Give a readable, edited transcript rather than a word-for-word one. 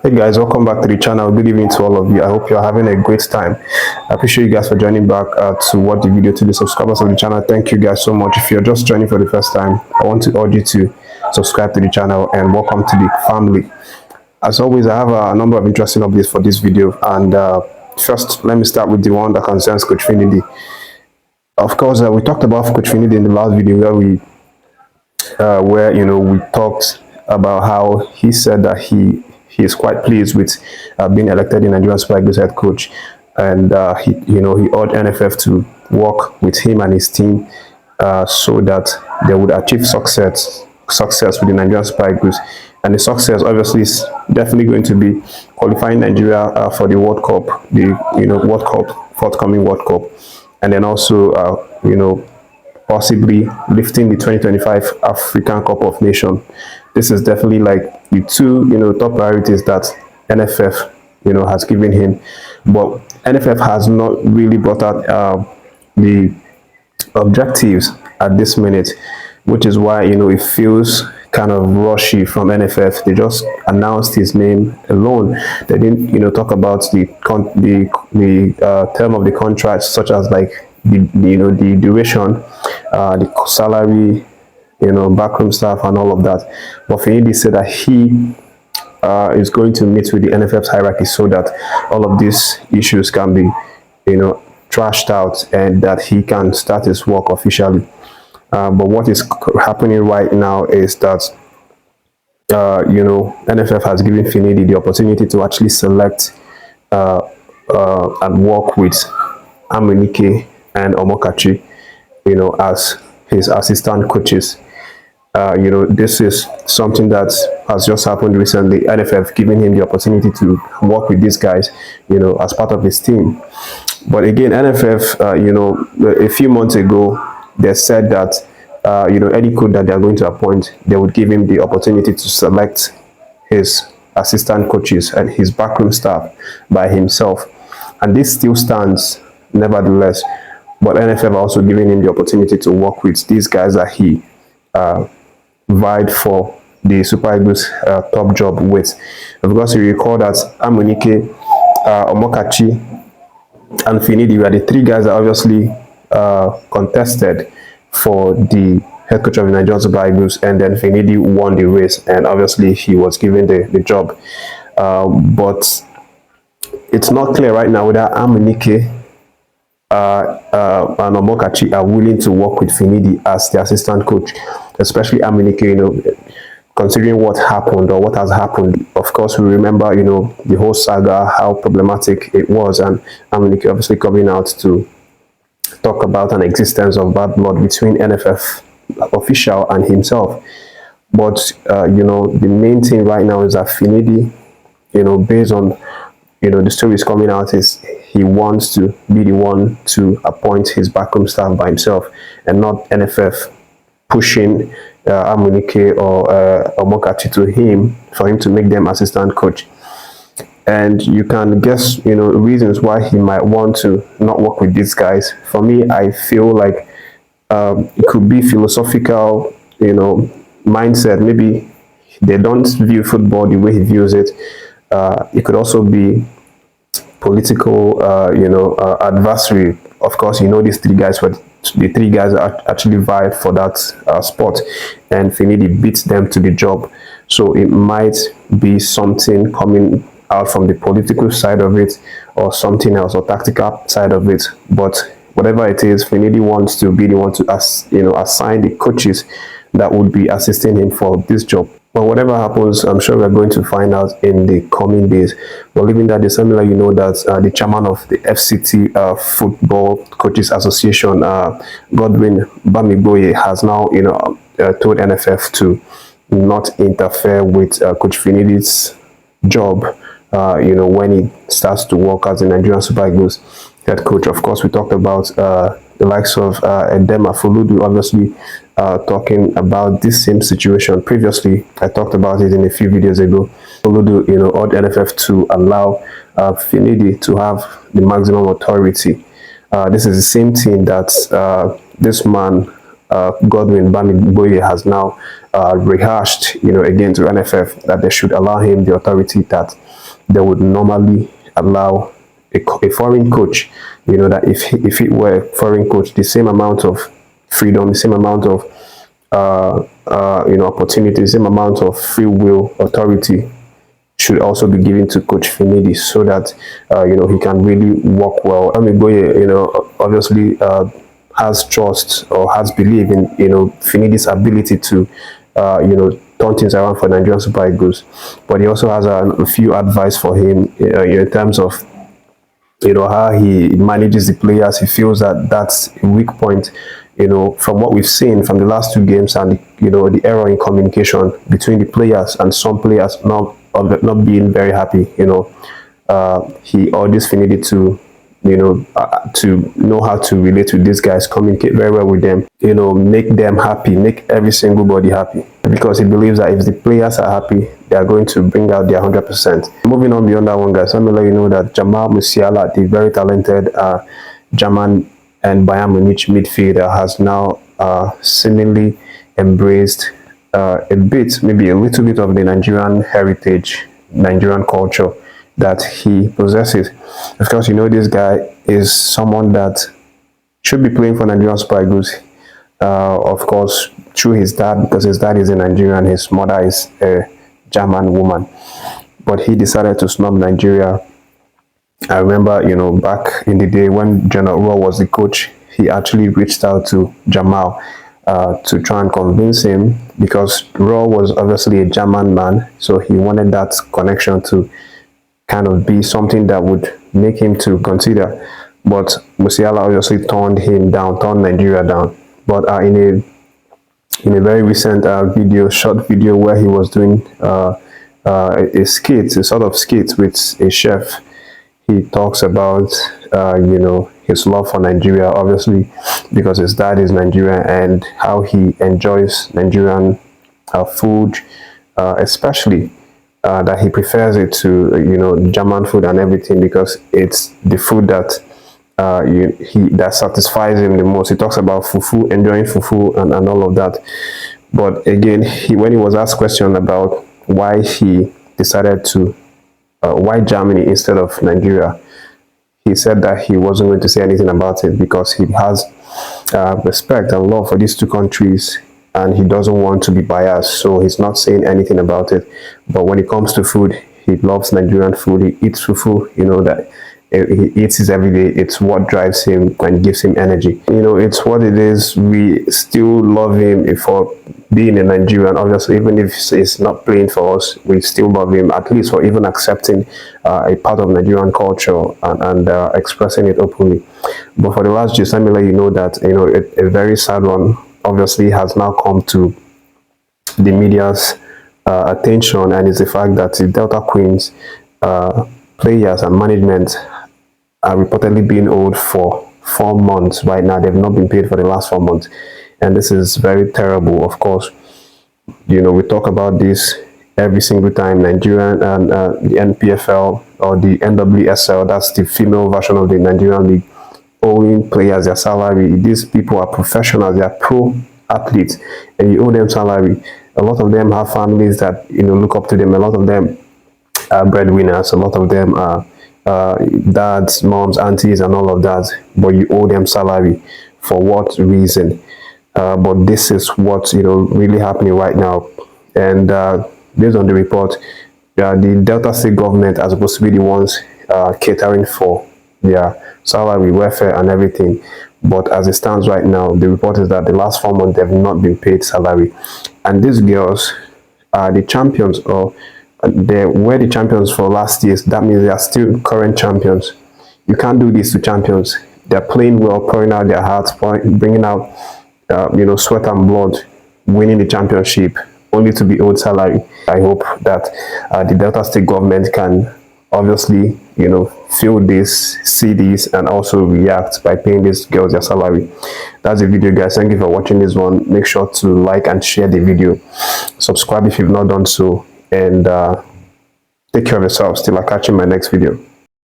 Hey guys, welcome back to the channel. Good evening to all of you. I hope you're having a great time. I appreciate you guys for joining back to watch the video. To the subscribers of the channel, thank you guys so much. If you're just joining for the first time, I want to urge you to subscribe to the channel and welcome to the family. As always, I have a number of interesting updates for this video, and first let me start with the one that concerns Coach Finidi. Of course, we talked about Coach Finidi in the last video where we talked about how he said that he is quite pleased with being elected in Nigerian Super Eagles head coach, and he urged NFF to work with him and his team so that they would achieve success with the Nigerian Super Eagles. And the success obviously is definitely going to be qualifying Nigeria for the World Cup, forthcoming World Cup, and then also possibly lifting the 2025 African Cup of Nations. This is definitely like the two top priorities that NFF has given him, but NFF has not really brought out the objectives at this minute, which is why it feels kind of rushy from NFF. They just announced his name alone. They didn't talk about the term of the contract, such as like the duration, the salary, backroom staff and all of that. But Finidi said that he is going to meet with the NFF's hierarchy so that all of these issues can be trashed out and that he can start his work officially. But what is happening right now is that NFF has given Finidi the opportunity to actually select and work with Amunike and Amokachi as his assistant coaches. This is something that has just happened recently. NFF giving him the opportunity to work with these guys, as part of his team. But again, NFF, a few months ago, they said that, any coach that they are going to appoint, they would give him the opportunity to select his assistant coaches and his backroom staff by himself. And this still stands, nevertheless. But NFF are also giving him the opportunity to work with these guys that he vied for the Super Eagles top job with. Because you recall that Amunike, Amokachi, and Finidi were the three guys that obviously contested for the head coach of the Nigerian Super Eagles, and then Finidi won the race, and obviously he was given the job. But it's not clear right now whether Amunike and Amokachi are willing to work with Finidi as the assistant coach, especially Amunike, considering what happened or what has happened. Of course, we remember, the whole saga, how problematic it was, and Amunike obviously coming out to talk about an existence of bad blood between NFF official and himself. But, the main thing right now is that Finidi, based on, the stories coming out, is he wants to be the one to appoint his backroom staff by himself and not NFF pushing Amunike or Amokachi to him for him to make them assistant coach. And you can guess, reasons why he might want to not work with these guys. For me, I feel like it could be philosophical, mindset. Maybe they don't view football the way he views it. It could also be political, adversary. Of course, these three guys were the three guys that actually vied for that spot, and Finidi beats them to the job. So it might be something coming out from the political side of it, or something else, or tactical side of it. But whatever it is, Finidi wants to be the one to assign the coaches that would be assisting him for this job. But whatever happens, I'm sure we're going to find out in the coming days. But leaving that similar, that the chairman of the FCT Football Coaches Association, Godwin Bamiboye, has now told NFF to not interfere with Coach Finidi's job when he starts to work as the Nigerian Super Eagles head coach. Of course, we talked about the likes of Edema Fuludu, obviously talking about this same situation previously. I talked about it in a few videos ago. Fuludu, urged NFF to allow Finidi to have the maximum authority. This is the same thing that this man Godwin Bamigboye has now rehashed, again to NFF, that they should allow him the authority that they would normally allow a foreign coach. That if it were a foreign coach, the same amount of freedom, the same amount of opportunity, the same amount of free will, authority should also be given to Coach Finidi, so that he can really work well. Bamigboye, obviously has trust or has belief in Finidi's ability to turn things around for Nigerian Super Eagles, but he also has a few advice for him in terms of how he manages the players. He feels that that's a weak point, from what we've seen from the last 2 games, and the error in communication between the players, and some players not being very happy. He urges Finidi to to know how to relate with these guys, communicate very well with them, make them happy, make every single body happy, because he believes that if the players are happy, they are going to bring out their 100%. Moving on beyond that one, guys, let me let you know that Jamal Musiala, the very talented German and Bayern Munich midfielder, has now seemingly embraced maybe a little bit of the Nigerian heritage, Nigerian culture that he possesses. Of course, this guy is someone that should be playing for Nigerian Super Eagles, of course, through his dad, because his dad is a Nigerian, his mother is a German woman. But he decided to snub Nigeria. I remember, back in the day when General Raw was the coach, he actually reached out to Jamal to try and convince him, because Raw was obviously a German man, so he wanted that connection to kind of be something that would make him to consider. But Musiala obviously turned Nigeria down. But in a very recent short video where he was doing a sort of skit with a chef, he talks about his love for Nigeria, obviously because his dad is Nigerian, and how he enjoys Nigerian food, especially that he prefers it to German food and everything, because it's the food that that satisfies him the most. He talks about fufu, enjoying fufu and all of that. But again, when he was asked question about why he decided to why Germany instead of Nigeria, he said that he wasn't going to say anything about it because he has respect and love for these 2 countries, and he doesn't want to be biased, so he's not saying anything about it. But when it comes to food, he loves Nigerian food. He eats fufu, that he eats it every day. It's what drives him and gives him energy. It's what it is. We still love him for being a Nigerian. Obviously, even if he's not playing for us, we still love him, at least for even accepting a part of Nigerian culture and expressing it openly. But for the last gist, let me let you know that a very sad one obviously has now come to the media's attention, and it's the fact that the Delta Queens players and management are reportedly being owed for 4 months right now. They've not been paid for the last 4 months, and this is very terrible. Of course, we talk about this every single time. Nigerian and the NPFL or the NWSL, that's the female version of the Nigerian league, owing players their salary. These people are professionals, they are pro athletes, and you owe them salary. A lot of them have families that look up to them. A lot of them are breadwinners. A lot of them are dads, moms, aunties, and all of that. But you owe them salary. For what reason? But this is what's really happening right now. And based on the report, the Delta State government are supposed to be the ones catering for their salary, welfare, and everything. But as it stands right now, the report is that the last 4 months they've not been paid salary, and these girls are the champions, or they were the champions for last year. That means they are still current champions. You can't do this to champions. They're playing well, pouring out their hearts, bringing out sweat and blood, winning the championship, only to be owed salary. I hope that the Delta State government can obviously feel this, see this, and also react by paying these girls their salary. That's the video, guys. Thank you for watching this one. Make sure to like and share the video, subscribe if you've not done so, and take care of yourselves till I catch you in my next video.